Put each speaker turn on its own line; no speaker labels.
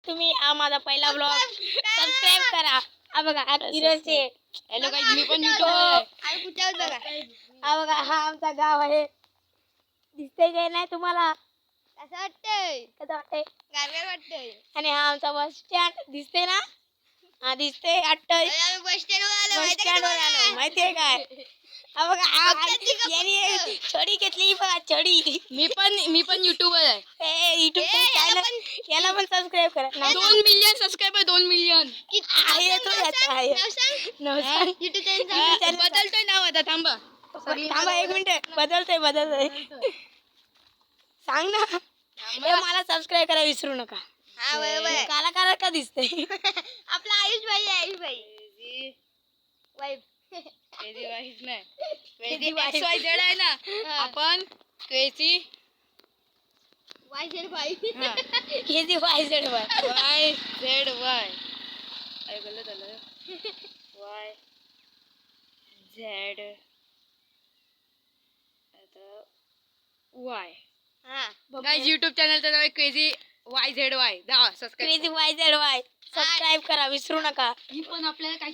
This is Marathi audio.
तुम्ही हा माझा पहिला ब्लॉग सबस्क्राईब करा. हा बघा हा किरोचे.
हॅलो गाईज, मी पण युट्यूब आहे.
हा बघा हा आमचा गाव आहे. दिसतंय काय नाही तुम्हाला?
कसं वाटतंय?
कसं वाटतंय?
गारगार वाटतंय.
आणि हा आमचा बस स्टँड दिसते ना? हा दिसते वाटतंय.
आम्ही बस स्टँडवर आलो.
बस स्टँडवर आलो माहितीये काय? हा बघा याने छडी घेतली बघा छडी.
मी पण युट्यूबर आहे.
युट्यूब चॅनल याला पण सबस्क्राईब करा.
2 मिलियन सबस्क्रायबर, 2 मिलियन.
आहे तो याचा आहे. नाव सांग.
युट्यूब चॅनल
बदलतोय नाव आता, थांबा.
थांबा 1 मिनिट. बदलतोय. सांग ना. मला सबस्क्राईब करा विसरू नका.
हा बरोबर.
कलाकार का दिसते?
आपला आयुष भाई. वाईफ.
क्रेझी वाईफ नाही, क्रेझी XYZ आहे ना. आपण क्रेझी
वाईफ भाई.
केजी YZ वर.
YZY. अरे गलत झालं. YZ आता Y.
हा.
गाईज युट्यूब चॅनलचं नाव आहे क्रेझी YZY. जा सबस्क्राईब.
क्रेझी YZY सबस्क्राईब करा विसरू नका.
ही पण आपल्याला काय